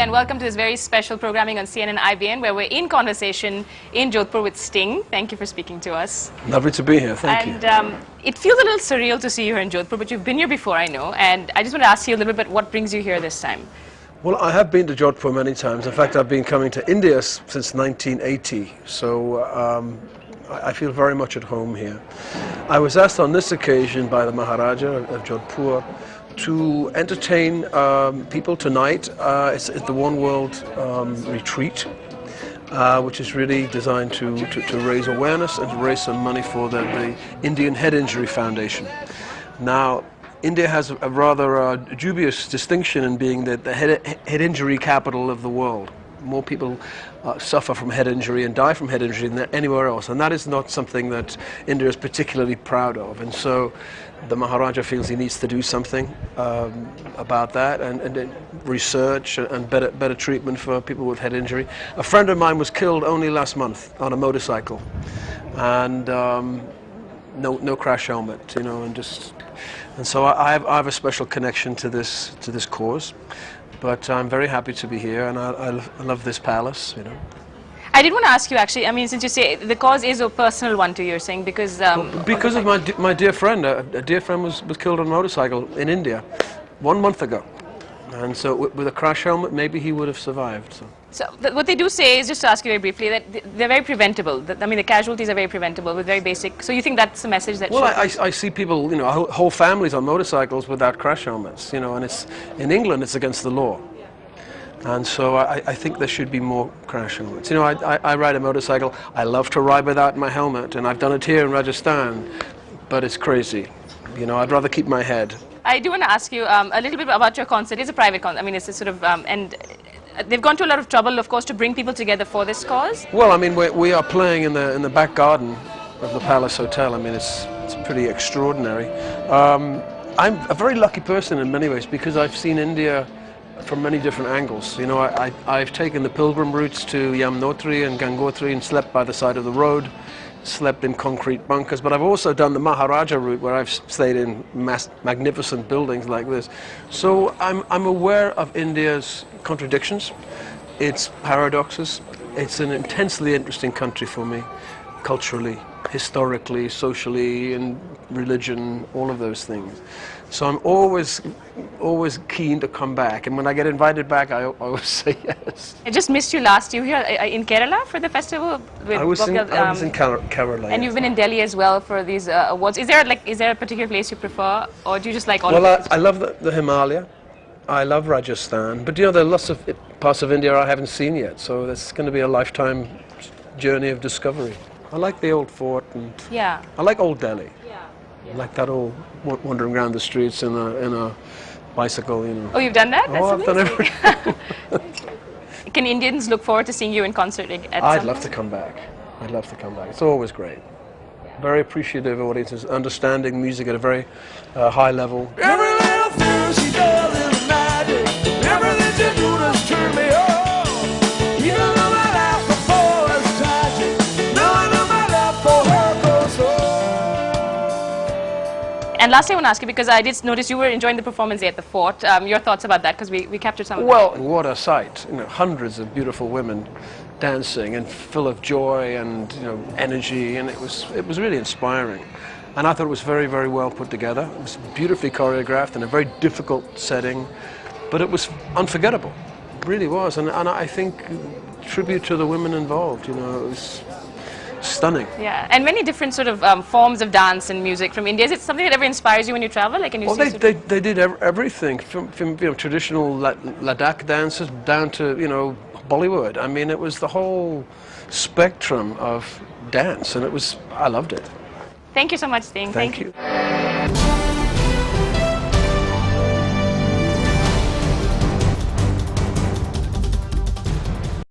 and welcome to this very special programming on CNN IBN, where we're in conversation in Jodhpur with Sting. Thank you for speaking to us. Lovely to be here, thank you. And it feels a little surreal to see you here in Jodhpur, but you've been here before, I know, and I just want to ask you a little bit what brings you here this time. Well, I have been to Jodhpur many times. In fact, I've been coming to India since 1980, so I feel very much at home here. I was asked on this occasion by the Maharaja of Jodhpur to entertain people tonight. It's the One World retreat, which is really designed to raise awareness and to raise some money for the Indian Head Injury Foundation. Now, India has a rather dubious distinction in being the head injury capital of the world. More people suffer from head injury and die from head injury than anywhere else, and that is not something that India is particularly proud of. And so the Maharaja feels he needs to do something about that, and research and better treatment for people with head injury. A friend of mine was killed only last month on a motorcycle, and no crash helmet, you know, and so I have a special connection to this cause. But I'm very happy to be here, and I love this palace, you know. I did want to ask you, actually, I mean, since you say the cause is a personal one to you, you're saying, because... because of my dear friend. A dear friend was killed on a motorcycle in India 1 month ago. And so with a crash helmet, maybe he would have survived. So what they do say is, just to ask you very briefly, that they're very preventable. I mean, the casualties are very preventable with very basic... So you think that's the message that... Well, I see people, you know, whole families on motorcycles without crash helmets, you know, and in England it's against the law. And so I think there should be more crash helmets. You know, I ride a motorcycle. I love to ride without my helmet, and I've done it here in Rajasthan, but it's crazy. You know, I'd rather keep my head. I do want to ask you a little bit about your concert. It's a private concert. I mean, it's a sort of... and they've gone to a lot of trouble, of course, to bring people together for this cause. Well, I mean, we are playing in the back garden of the Palace Hotel. I mean, it's pretty extraordinary. I'm a very lucky person in many ways because I've seen India from many different angles. You know, I've taken the pilgrim routes to Yamunotri and Gangotri and slept by the side of the road, slept in concrete bunkers, but I've also done the Maharaja route where I've stayed in magnificent buildings like this. So I'm aware of India's contradictions, its paradoxes. It's an intensely interesting country for me, culturally, historically, socially, and religion, all of those things. So I'm always keen to come back, and when I get invited back, I always say yes. I just missed you last year here in Kerala for the festival. With I was in Kerala. And you've been in Delhi as well for these awards. Is there a particular place you prefer, or do you just like all of it? I love the Himalaya. I love Rajasthan, but you know, there are lots of parts of India I haven't seen yet, so that's going to be a lifetime journey of discovery. I like the old fort, and yeah. I like old Delhi. I like that old wandering around the streets in a bicycle, you know. Oh, you've done that? That's I've done everything. Can Indians look forward to seeing you in concert at I'd love to come back. I'd love to come back. It's always great. Very appreciative audiences, understanding music at a very high level. Every little thing she does is magic. Everything she do just turn me on. Even though my life before was tragic, none of my love for her goes on. And lastly, I want to ask you, because I did notice you were enjoying the performance there at the fort. Your thoughts about that, because we captured some of that. Well, what a sight. You know, hundreds of beautiful women dancing and full of joy and, you know, energy, and it was really inspiring. And I thought it was very, very well put together. It was beautifully choreographed in a very difficult setting, but it was unforgettable. It really was, and I think tribute to the women involved, you know, it was stunning. Yeah, and many different sort of forms of dance and music from India. Is it something that ever inspires you when you travel? Like, Well, they did everything from you know, traditional Ladakh dances down to, you know, Bollywood. I mean, it was the whole spectrum of dance, and I loved it. Thank you so much, Sting. Thank you.